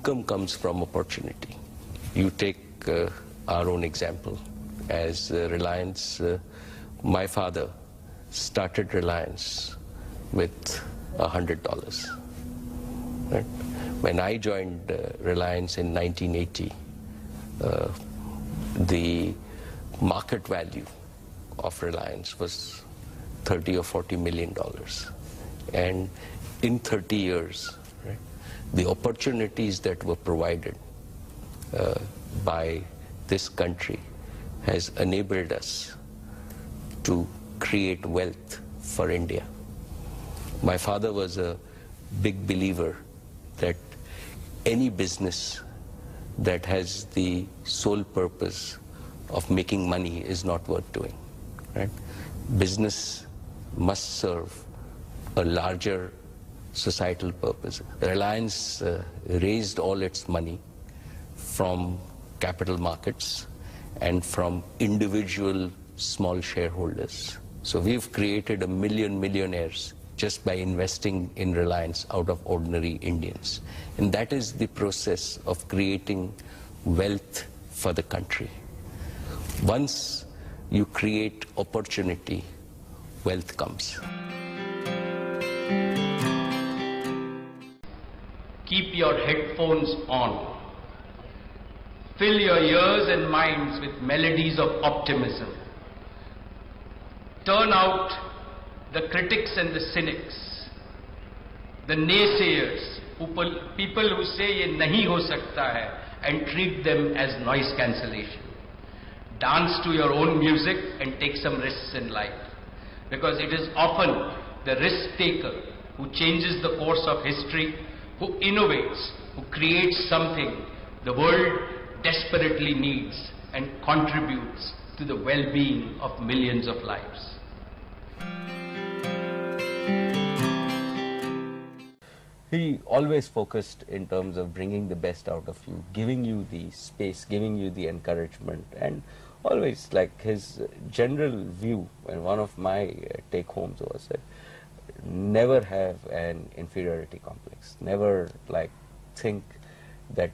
income comes from opportunity. You take our own example as Reliance. My father started Reliance with $100. Right? When I joined Reliance in 1980, the market value of Reliance was $30 or $40 million. And in 30 years, right, the opportunities that were provided by this country has enabled us to create wealth for India. My father was a big believer that any business that has the sole purpose of making money is not worth doing. Right? Business must serve a larger societal purpose. Reliance raised all its money from capital markets and from individual small shareholders. So we've created 1 million millionaires just by investing in Reliance out of ordinary Indians. And that is the process of creating wealth for the country. Once you create opportunity, wealth comes. Keep your headphones on. Fill your ears and minds with melodies of optimism. Turn out the critics and the cynics, the naysayers, people who say ye nahi ho sakta hai, and treat them as noise cancellation. Dance to your own music and take some risks in life, because it is often the risk taker who changes the course of history, who innovates, who creates something the world desperately needs and contributes to the well-being of millions of lives. He always focused in terms of bringing the best out of you, giving you the space, giving you the encouragement, and always, like, his general view, and one of my take-homes was that never have an inferiority complex, never like think that,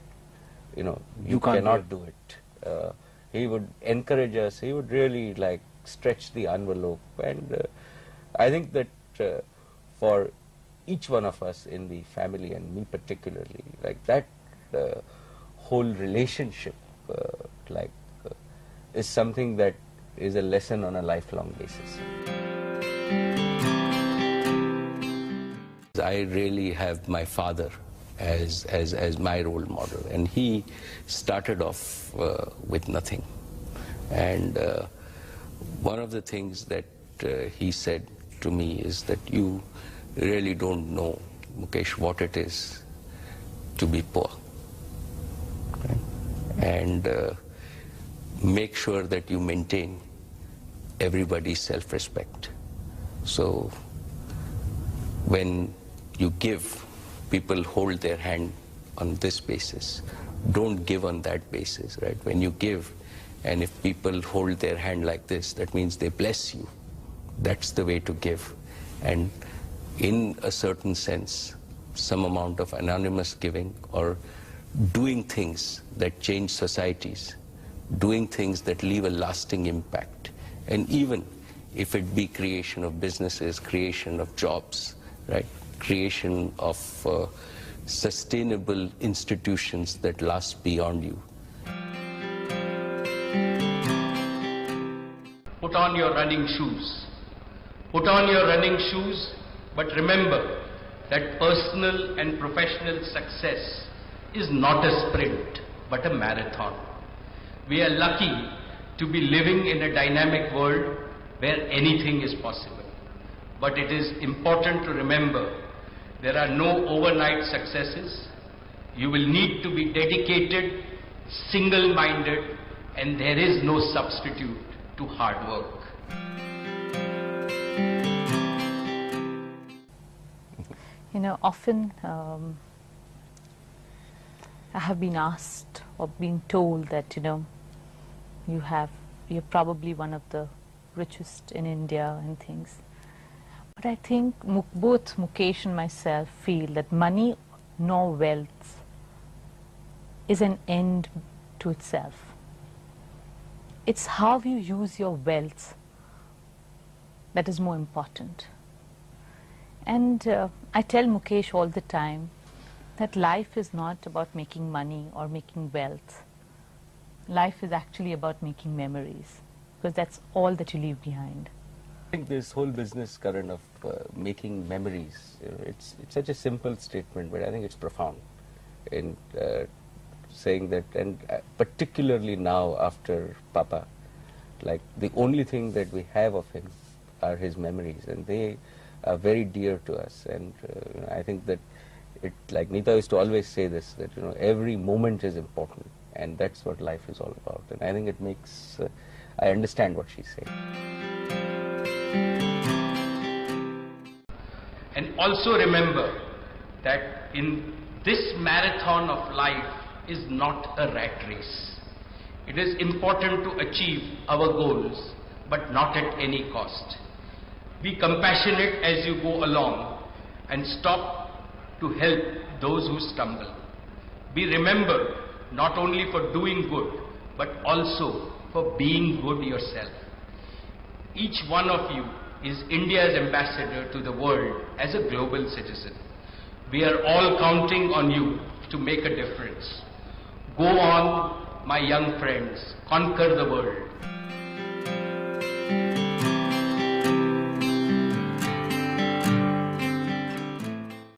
you know, you cannot do it. He would encourage us, he would really like stretch the envelope, and I think that for each one of us in the family, and me particularly, like that whole relationship is something that is a lesson on a lifelong basis. I really have my father as my role model, and he started off with nothing. And one of the things that he said to me is that you really don't know, Mukesh, what it is to be poor. Okay? And make sure that you maintain everybody's self-respect. So when you give, people hold their hand on this basis. Don't give on that basis, right? When you give, and if people hold their hand like this, that means they bless you. That's the way to give. And in a certain sense, some amount of anonymous giving, or doing things that change societies, doing things that leave a lasting impact, and even if it be creation of businesses, creation of jobs, right? Creation of sustainable institutions that last beyond you. Put on your running shoes. Put on your running shoes, but remember that personal and professional success is not a sprint, but a marathon. We are lucky to be living in a dynamic world where anything is possible. But it is important to remember there are no overnight successes. You will need to be dedicated, single-minded, and there is no substitute to hard work. You know, often I have been asked or been told that, you know, you're probably one of the richest in India and things. But I think both Mukesh and myself feel that money nor wealth is an end to itself. It's how you use your wealth that is more important. And I tell Mukesh all the time that life is not about making money or making wealth. Life is actually about making memories, because that's all that you leave behind. I think this whole business, Karan, of making memories, it's such a simple statement, but I think it's profound in saying that, and particularly now after Papa, like the only thing that we have of him are his memories, and they are very dear to us. And I think that it, like Neeta used to always say this, that every moment is important, and that's what life is all about. And I think it makes, I understand what she's saying. And also remember that in this marathon of life is not a rat race. It is important to achieve our goals, but not at any cost. Be compassionate as you go along and stop to help those who stumble. Be remembered not only for doing good, but also for being good yourself. Each one of you is India's ambassador to the world as a global citizen. We are all counting on you to make a difference. Go on, my young friends, conquer the world.